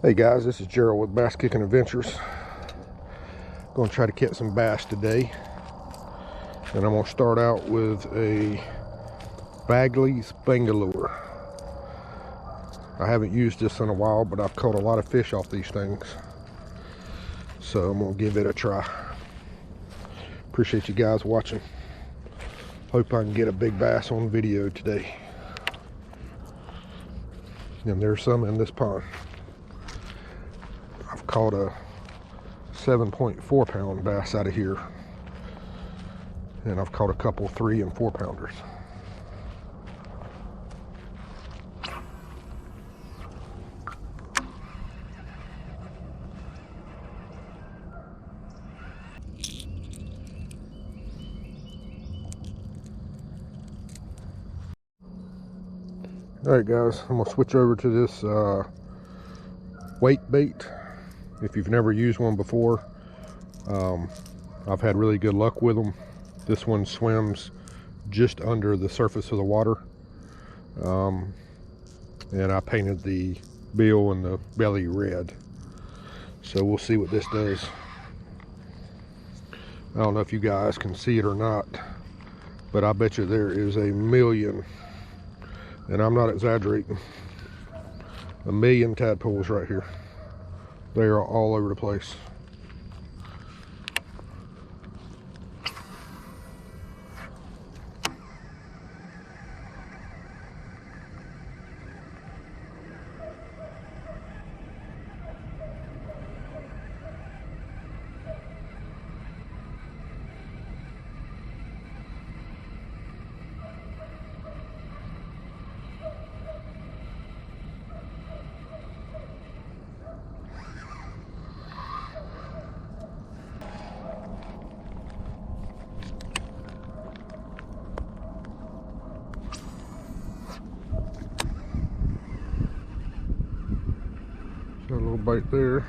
Hey guys, this is Gerald with Bass Kicking Adventures. Going to try to catch some bass today, and I'm going to start out with a Bagley's Bangalore. I haven't used this in a while, but I've caught a lot of fish off these things, so I'm going to give it a try. Appreciate you guys watching. Hope I can get a big bass on video today. And there's some in this pond. I've caught a 7.4 pound bass out of here, and I've caught a couple 3 and 4 pounders. Alright guys, I'm going to switch over to this weight bait. If you've never used one before, I've had really good luck with them. This one swims just under the surface of the water, and I painted the bill and the belly red, so we'll see what this does. I don't know if you guys can see it or not, but I bet you there is a million, and I'm not exaggerating, a million tadpoles right here. They are all over the place. Got a little bite there.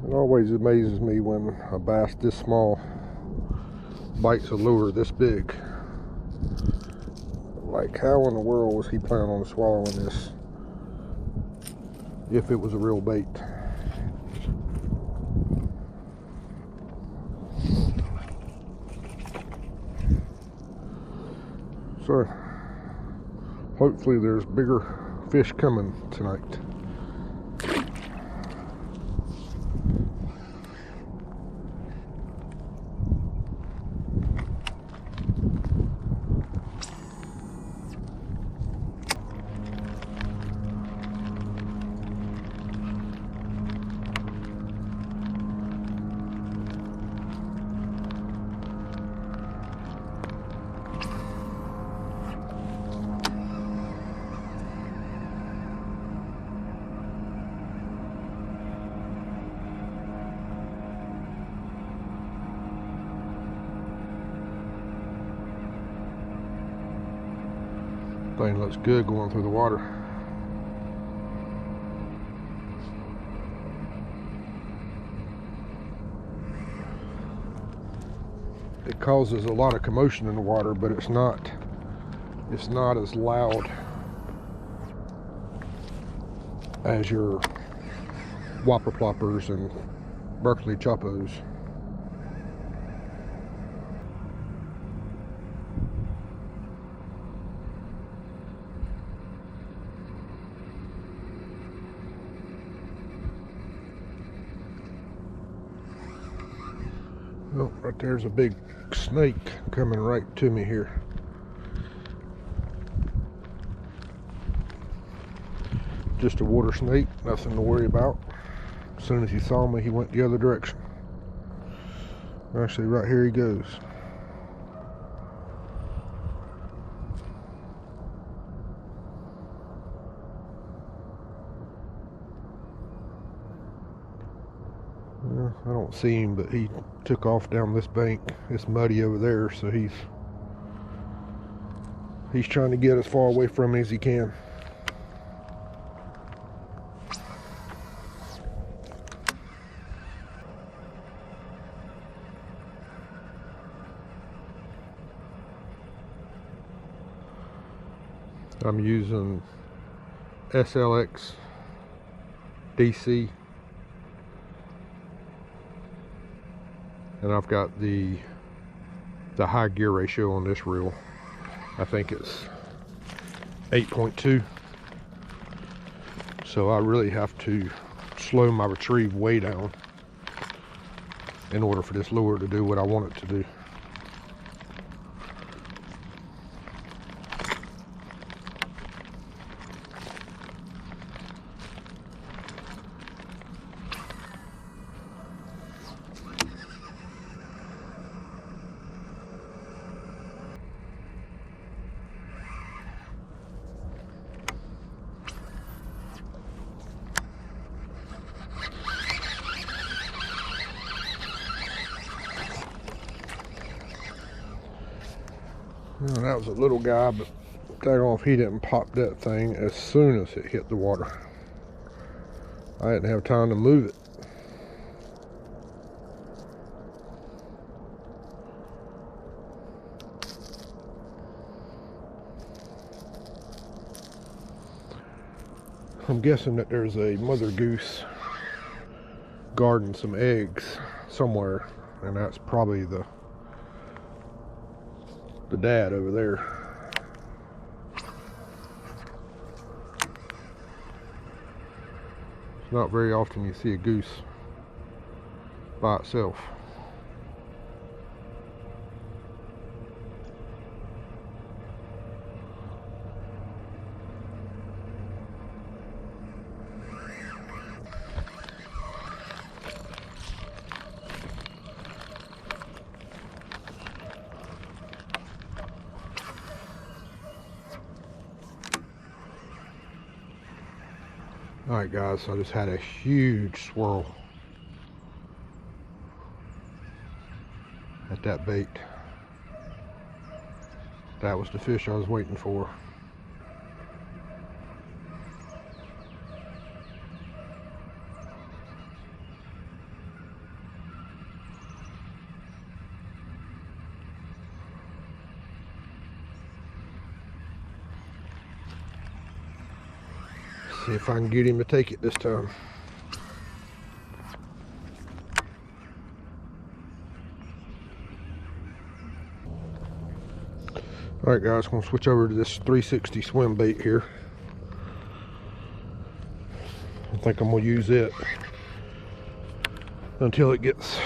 It always amazes me when a bass this small bites a lure this big. Like, how in the world was he planning on swallowing this if it was a real bait? So hopefully there's bigger fish coming tonight. Thing looks good going through the water. It causes a lot of commotion in the water, but it's not as loud as your whopper ploppers and Berkeley choppos. Oh, right there's a big snake coming right to me here. Just a water snake, nothing to worry about. As soon as he saw me, he went the other direction. Actually, right here he goes. I don't see him, but he took off down this bank. It's muddy over there, so he's trying to get as far away from me as he can. I'm using SLX DC, and I've got the high gear ratio on this reel. I think it's 8.2, so I really have to slow my retrieve way down in order for this lure to do what I want it to do. Well, that was a little guy, but daggone if he didn't pop that thing as soon as it hit the water. I didn't have time to move it. I'm guessing that there's a mother goose guarding some eggs somewhere, and that's probably the dad over there. It's not very often you see a goose by itself. Alright guys, so I just had a huge swirl at that bait. That was the fish I was waiting for. See if I can get him to take it this time. Alright guys, I'm going to switch over to this 360 swim bait here. I think I'm going to use it until it gets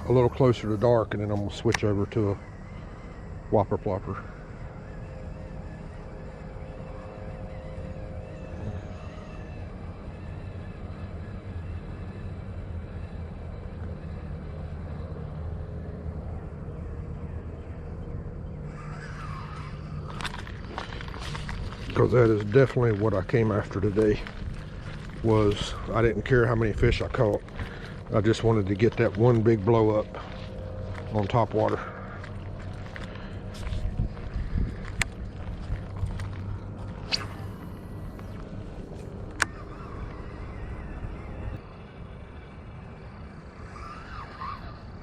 a little closer to dark, and then I'm going to switch over to a whopper plopper. Because that is definitely what I came after today. Was I didn't care how many fish I caught. I just wanted to get that one big blow up on top water.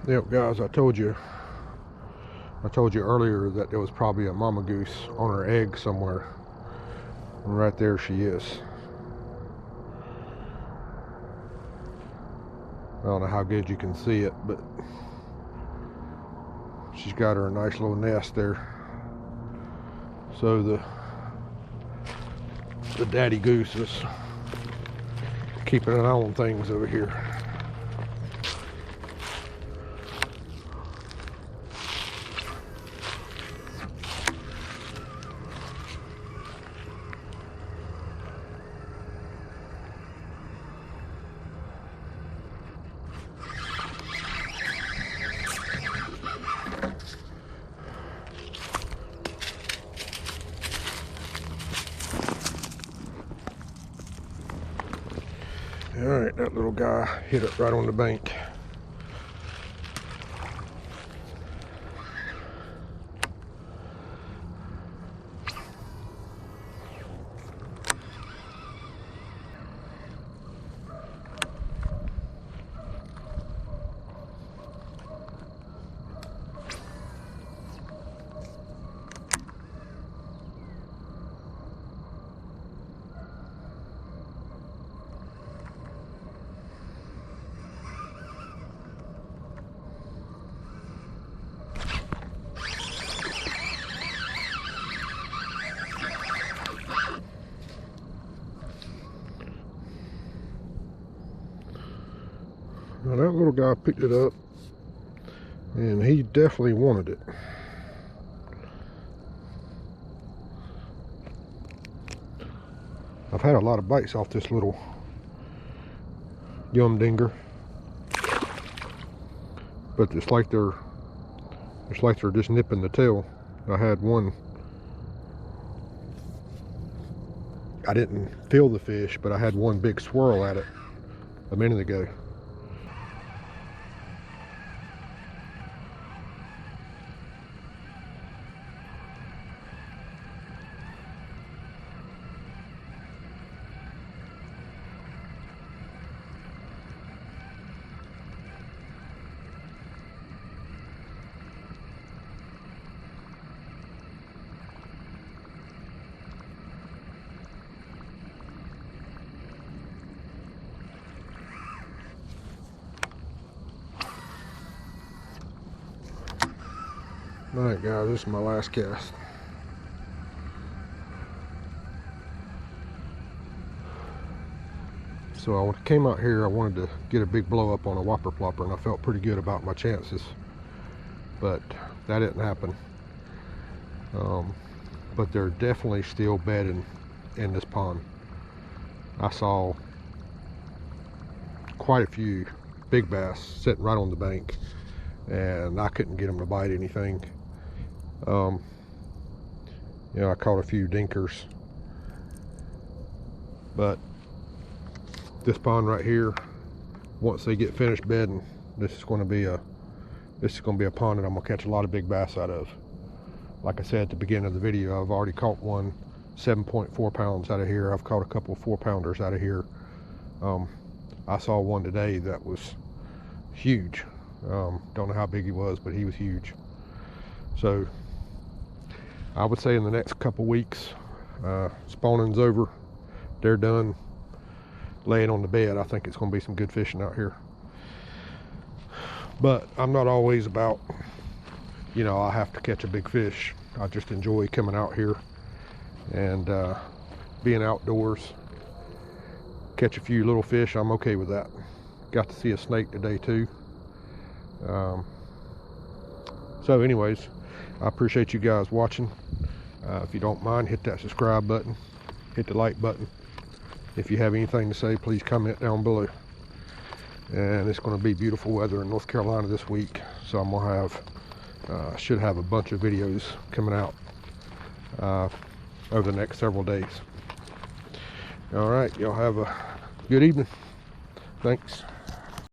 Yep guys, I told you earlier that there was probably a mama goose on her egg somewhere. And right there she is. I don't know how good you can see it, but she's got her a nice little nest there. So the daddy goose is keeping an eye on things over here. Alright, that little guy hit it right on the bank. Now that little guy picked it up, and he definitely wanted it. I've had a lot of bites off this little yum dinger, but it's like they're just nipping the tail. I had one. I didn't feel the fish, but I had one big swirl at it a minute ago. Alright guys, this is my last cast. So I came out here, I wanted to get a big blow up on a whopper plopper, and I felt pretty good about my chances, but that didn't happen. But they're definitely still bedding in this pond. I saw quite a few big bass sitting right on the bank, and I couldn't get them to bite anything. You know, I caught a few dinkers, but this pond right here, once they get finished bedding, this is going to be a pond that I'm gonna catch a lot of big bass out of. Like I said at the beginning of the video, I've already caught one 7.4 pounds out of here. I've caught a couple of 4-pounders out of here. I saw one today that was huge. Don't know how big he was, but he was huge. So I would say in the next couple weeks, spawning's over, they're done laying on the bed. I think it's going to be some good fishing out here. But I'm not always about, you know, I have to catch a big fish. I just enjoy coming out here and being outdoors. Catch a few little fish, I'm okay with that. Got to see a snake today too. So anyways, I appreciate you guys watching. If you don't mind, hit that subscribe button, hit the like button. If you have anything to say, please comment down below. And it's going to be beautiful weather in North Carolina this week, so I'm gonna have should have a bunch of videos coming out over the next several days. All right, y'all have a good evening. Thanks.